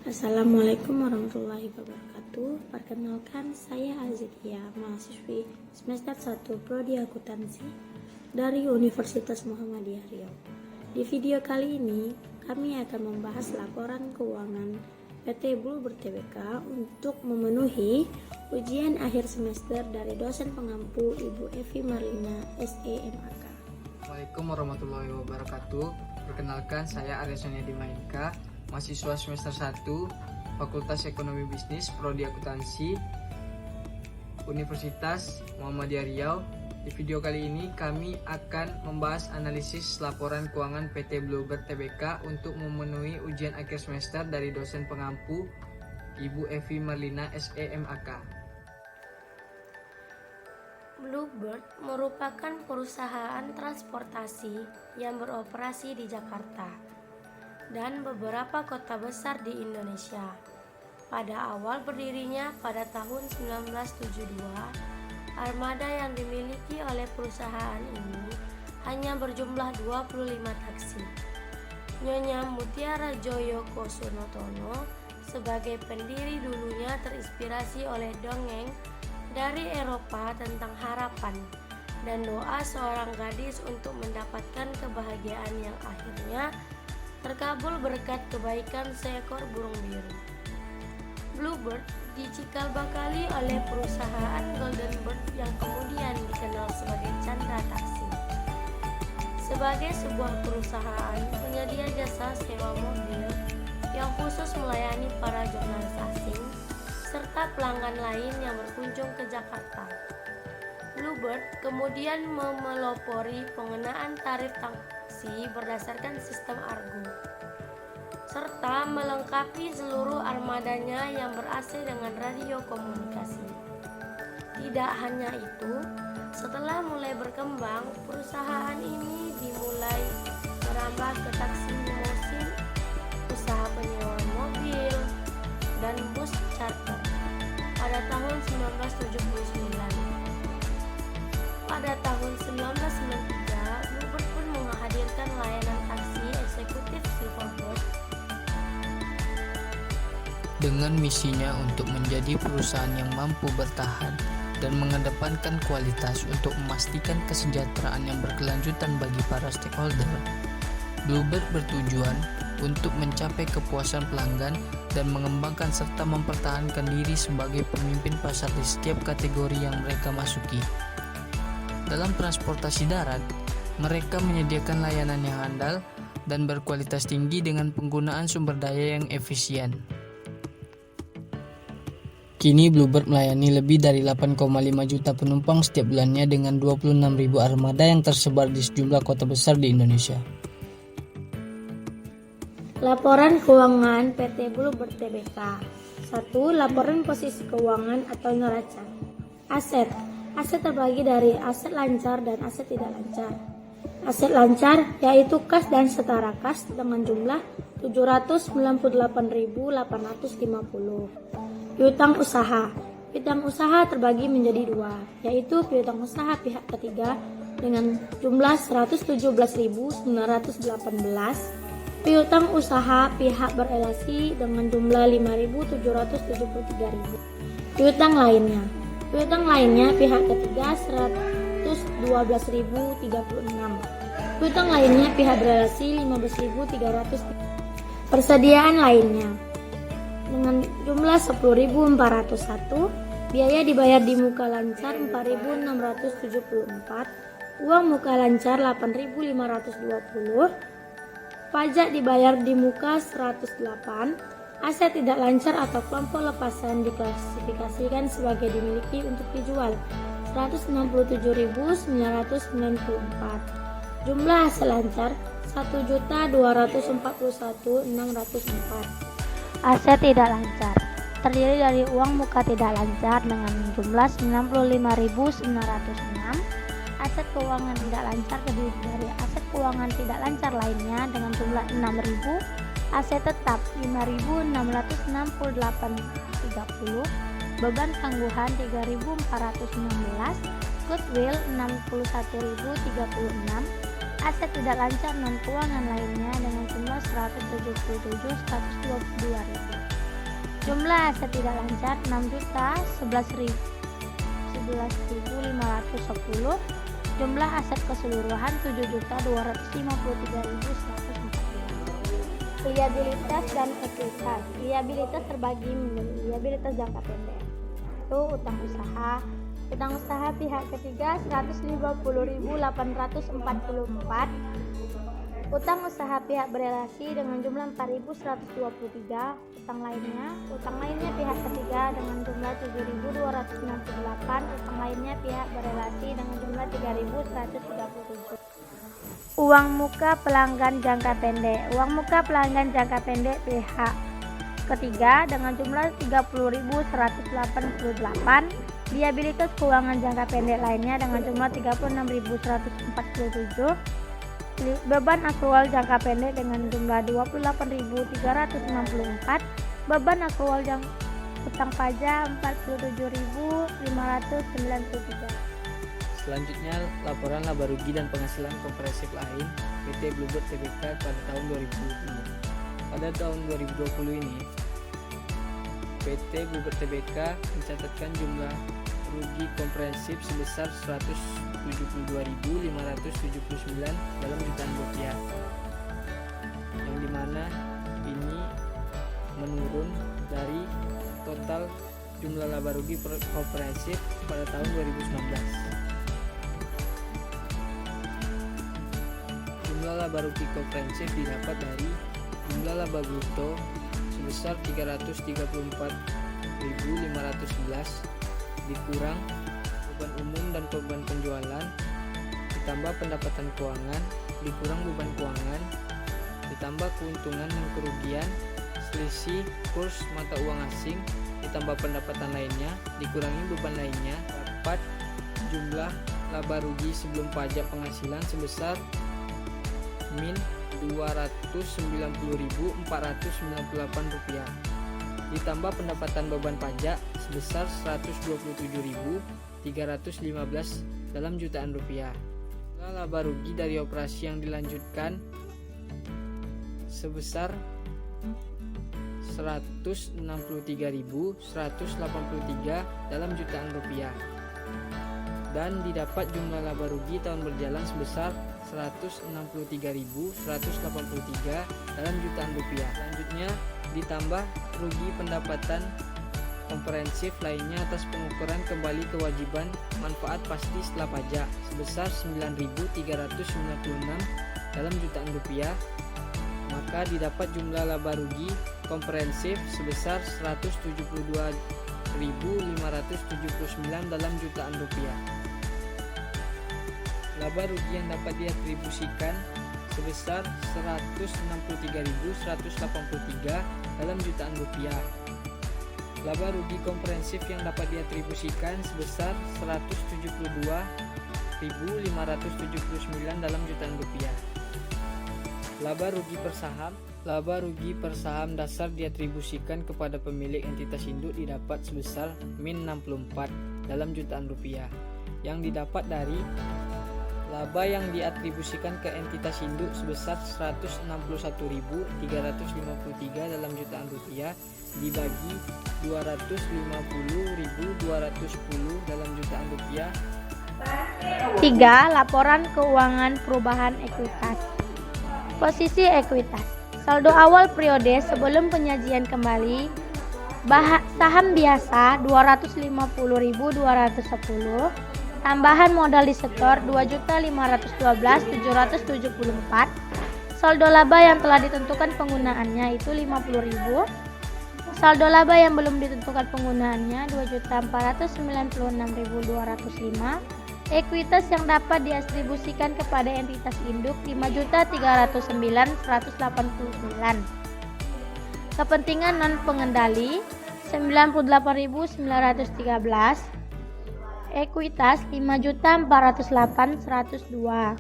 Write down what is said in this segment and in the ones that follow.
Assalamualaikum warahmatullahi wabarakatuh. Perkenalkan, saya Azidia, mahasiswi semester 1 Prodi Akuntansi dari Universitas Muhammadiyah Riau. Di video kali ini, kami akan membahas laporan keuangan PT Bluebird Tbk untuk memenuhi ujian akhir semester dari dosen pengampu Ibu Evi Marlina, SEMAK. Assalamualaikum warahmatullahi wabarakatuh. Perkenalkan, saya Arya Sonia Dimainka, mahasiswa semester 1 Fakultas Ekonomi Bisnis Prodi Akuntansi Universitas Muhammadiyah Riau. Di video kali ini kami akan membahas analisis laporan keuangan PT Bluebird Tbk untuk memenuhi ujian akhir semester dari dosen pengampu Ibu Evi Marlina, SEMAK. Bluebird merupakan perusahaan transportasi yang beroperasi di Jakarta dan beberapa kota besar di Indonesia. Pada awal berdirinya pada tahun 1972, armada yang dimiliki oleh perusahaan ini hanya berjumlah 25 taksi. Nyonya Mutiara Djoyo Kosonotono sebagai pendiri dulunya terinspirasi oleh dongeng dari Eropa tentang harapan dan doa seorang gadis untuk mendapatkan kebahagiaan yang akhirnya terkabul berkat kebaikan seekor burung biru. Bluebird dicikal bakali oleh perusahaan Golden Bird yang kemudian dikenal sebagai Chandra Taksi. Sebagai sebuah perusahaan penyedia jasa sewa mobil yang khusus melayani para jurnalis asing serta pelanggan lain yang berkunjung ke Jakarta. Bluebird kemudian memelopori pengenaan tarif taksi berdasarkan sistem Argo, serta melengkapi seluruh armadanya yang ber-AC dengan radio komunikasi. Tidak hanya itu, setelah mulai berkembang, perusahaan ini dimulai merambah ke taksi limosin, usaha penyewaan mobil, dan bus charter pada tahun 1979. Pada tahun 1993, Bluebird pun menghadirkan layanan taksi eksekutif Silverbird dengan misinya untuk menjadi perusahaan yang mampu bertahan dan mengedepankan kualitas untuk memastikan kesejahteraan yang berkelanjutan bagi para stakeholder. Bluebird bertujuan untuk mencapai kepuasan pelanggan dan mengembangkan serta mempertahankan diri sebagai pemimpin pasar di setiap kategori yang mereka masuki. Dalam transportasi darat, mereka menyediakan layanan yang andal dan berkualitas tinggi dengan penggunaan sumber daya yang efisien. Kini Bluebird melayani lebih dari 8,5 juta penumpang setiap bulannya dengan 26.000 armada yang tersebar di sejumlah kota besar di Indonesia. Laporan keuangan PT Bluebird Tbk. 1. Laporan posisi keuangan atau neraca. Aset. Aset terbagi dari aset lancar dan aset tidak lancar. Aset lancar yaitu kas dan setara kas dengan jumlah 798.850. Piutang usaha. Piutang usaha terbagi menjadi dua, yaitu piutang usaha pihak ketiga dengan jumlah 117.918. Piutang usaha pihak berelasi dengan jumlah 5.773.000. Piutang lainnya pihak ketiga 112.036. Piutang lainnya pihak berelasi 15.300. Persediaan lainnya dengan jumlah 10.401. Biaya dibayar di muka lancar 4.674. Uang muka lancar 8.520. Pajak dibayar di muka 108. Aset tidak lancar atau kelompok lepasan diklasifikasikan sebagai dimiliki untuk dijual 167.994. Jumlah aset lancar 1.241.604. Aset tidak lancar terdiri dari uang muka tidak lancar dengan jumlah 95.906. Aset keuangan tidak lancar terdiri dari aset keuangan tidak lancar lainnya dengan jumlah 6.000. Aset tetap 5.668.30. Beban tangguhan 3.416. Goodwill 61.036. Aset tidak lancar non keuangan lainnya dengan jumlah 177.122.000. Jumlah aset tidak lancar 6.011.510. Jumlah aset keseluruhan 7.253.140. Liabilitas dan ekuitas. Liabilitas terbagi menjadi liabilitas jangka pendek, itu utang usaha. Utang usaha pihak ketiga 150.844. Utang usaha pihak berelasi dengan jumlah 4.123. Utang lainnya pihak ketiga dengan jumlah 7.298. Utang lainnya pihak berelasi dengan jumlah 3.137. Uang muka pelanggan jangka pendek. Uang muka pelanggan jangka pendek pihak ketiga dengan jumlah 30.188. Liabilitas keuangan jangka pendek lainnya dengan jumlah 36.147. Beban akrual jangka pendek dengan jumlah 28.364. Beban akrual utang pajak 47.593. Selanjutnya, laporan laba rugi dan penghasilan komprehensif lain PT Bluebird Tbk pada tahun 2020. Pada tahun 2020 ini, PT Bluebird Tbk mencatatkan jumlah rugi komprehensif sebesar 172.579 dalam jutaan rupiah, yang dimana ini menurun dari total jumlah laba rugi komprehensif pada tahun 2019. Jumlah laba rugi komprehensif didapat dari jumlah laba bruto sebesar 334.511 dikurang beban umum dan beban penjualan, ditambah pendapatan keuangan, dikurang beban keuangan, ditambah keuntungan dan kerugian, selisih kurs mata uang asing, ditambah pendapatan lainnya, dikurangi beban lainnya, dapat jumlah laba rugi sebelum pajak penghasilan sebesar min Rp290.498, ditambah pendapatan beban pajak sebesar Rp127.315 dalam jutaan rupiah. Laba rugi dari operasi yang dilanjutkan sebesar Rp163.183 dalam jutaan rupiah, dan didapat jumlah laba rugi tahun berjalan sebesar Rp163.183 dalam jutaan rupiah. Selanjutnya ditambah rugi pendapatan komprehensif lainnya atas pengukuran kembali kewajiban manfaat pasti setelah pajak sebesar Rp9.396 dalam jutaan rupiah, maka didapat jumlah laba rugi komprehensif sebesar Rp172.579 dalam jutaan rupiah. Laba rugi yang dapat diatribusikan sebesar Rp163.183 dalam jutaan rupiah. Laba rugi komprehensif yang dapat diatribusikan sebesar Rp172.579 dalam jutaan rupiah. Laba rugi per saham. Laba rugi per saham dasar diatribusikan kepada pemilik entitas induk didapat sebesar min 64 dalam jutaan rupiah, yang didapat dari laba yang diatribusikan ke entitas induk sebesar Rp161.353 dalam jutaan rupiah dibagi Rp250.210 dalam jutaan rupiah. 3. Laporan keuangan perubahan ekuitas. Posisi ekuitas. Saldo awal periode sebelum penyajian kembali saham biasa 250.210, tambahan modal disetor 2.512.774, saldo laba yang telah ditentukan penggunaannya itu 50.000, saldo laba yang belum ditentukan penggunaannya 2.496.205, ekuitas yang dapat didistribusikan kepada entitas induk 5.309.189, kepentingan non pengendali 98.913, ekuitas 5.408.102.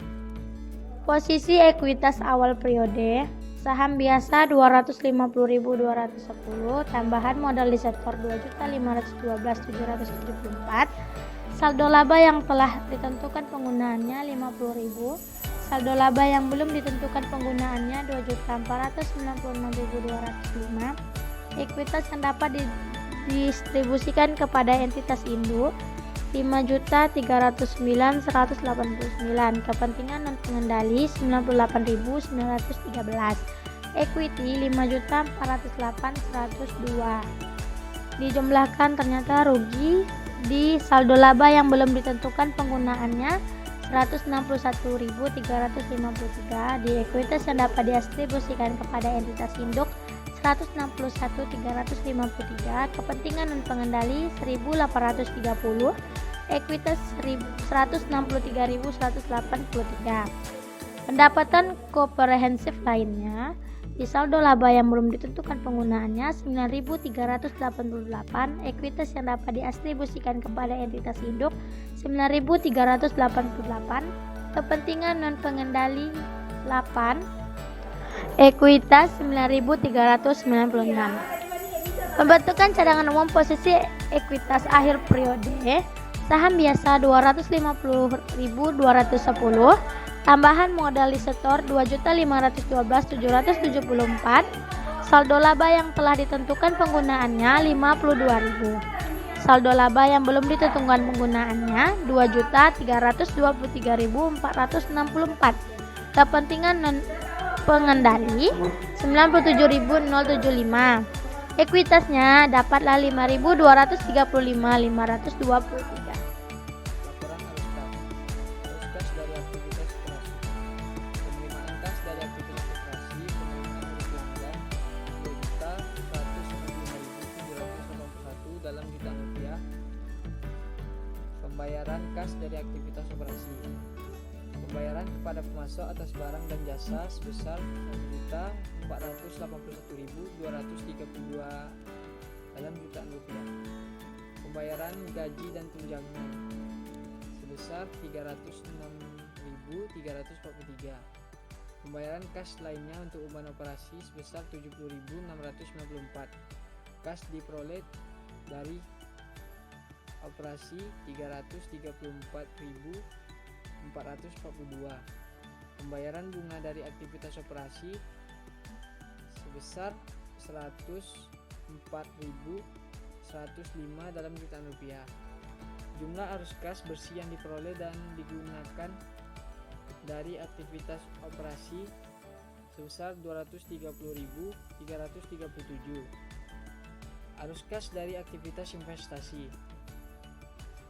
Posisi ekuitas awal periode saham biasa 250.210, tambahan modal disetor 2.512.774, saldo laba yang telah ditentukan penggunaannya 50.000, saldo laba yang belum ditentukan penggunaannya 2.496.205, ekuitas yang dapat didistribusikan kepada entitas induk 5.309.189, kepentingan non pengendali 98.913, equity 5.408.102. Dijumlahkan ternyata rugi di saldo laba yang belum ditentukan penggunaannya 161.353, di ekuitas yang dapat didistribusikan kepada entitas induk 161.353, kepentingan non pengendali 1.830, ekuitas 163.183. Pendapatan komprehensif lainnya di saldo laba yang belum ditentukan penggunaannya 9.388, ekuitas yang dapat didistribusikan kepada entitas induk 9.388, kepentingan non pengendali 8, ekuitas 9.396. Pembentukan cadangan umum posisi ekuitas akhir periode, saham biasa 250.210, tambahan modal disetor 2.512.774, saldo laba yang telah ditentukan penggunaannya 52.000, saldo laba yang belum ditentukan penggunaannya 2.323.464, kepentingan non pengendali 97.075, ekuitasnya dapatlah 5.235.523. Laporan arus kas dari aktivitas operasi. Penerimaan kas dari aktivitas operasi, penerimaan dari pelanggan 2.195.781 dalam jutaan rupiah. Pembayaran kas dari aktivitas operasi. Pembayaran kepada pemasok atas barang dan jasa sebesar 1.481.232 dalam jutaan rupiah. Pembayaran gaji dan tunjangan sebesar 306.343. Pembayaran kas lainnya untuk beban operasi sebesar 70.694. Kas diperoleh dari operasi 334.442. Pembayaran bunga dari aktivitas operasi sebesar 104.105 dalam jutaan rupiah. Jumlah arus kas bersih yang diperoleh dan digunakan dari aktivitas operasi sebesar 230.337. Arus kas dari aktivitas investasi.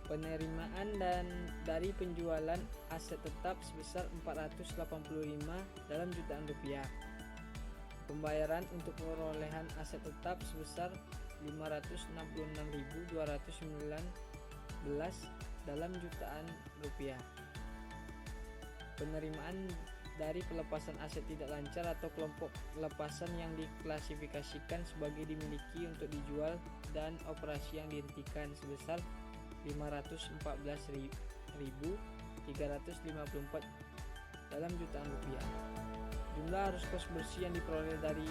Penerimaan dan dari penjualan aset tetap sebesar 485 dalam jutaan rupiah. Pembayaran untuk perolehan aset tetap sebesar 566.219 dalam jutaan rupiah. Penerimaan dari pelepasan aset tidak lancar atau kelompok pelepasan yang diklasifikasikan sebagai dimiliki untuk dijual dan operasi yang dihentikan sebesar 514.354 dalam jutaan rupiah. Jumlah arus kas bersih yang diperoleh dari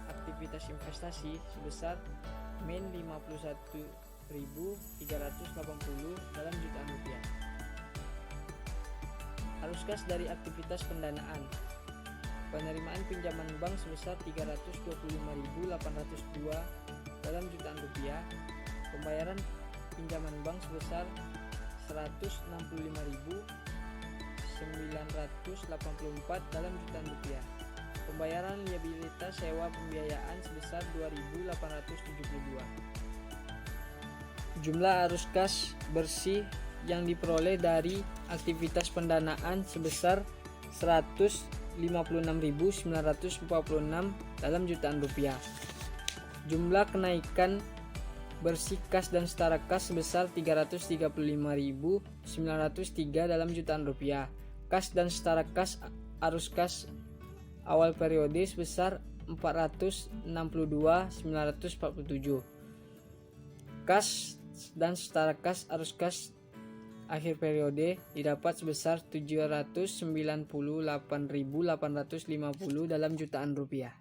aktivitas investasi sebesar min 51.380 dalam jutaan rupiah. Arus kas dari aktivitas pendanaan. Penerimaan pinjaman bank sebesar 325.802 dalam jutaan rupiah. Pembayaran pinjaman bank sebesar 165.984 dalam jutaan rupiah. Pembayaran liabilitas sewa pembiayaan sebesar 2.872. Jumlah arus kas bersih yang diperoleh dari aktivitas pendanaan sebesar 156.946 dalam jutaan rupiah. Jumlah kenaikan bersih kas dan setara kas sebesar 335.903 dalam jutaan rupiah. Kas dan setara kas arus kas awal periode sebesar 462.947. Kas dan setara kas arus kas akhir periode didapat sebesar 798.850 dalam jutaan rupiah.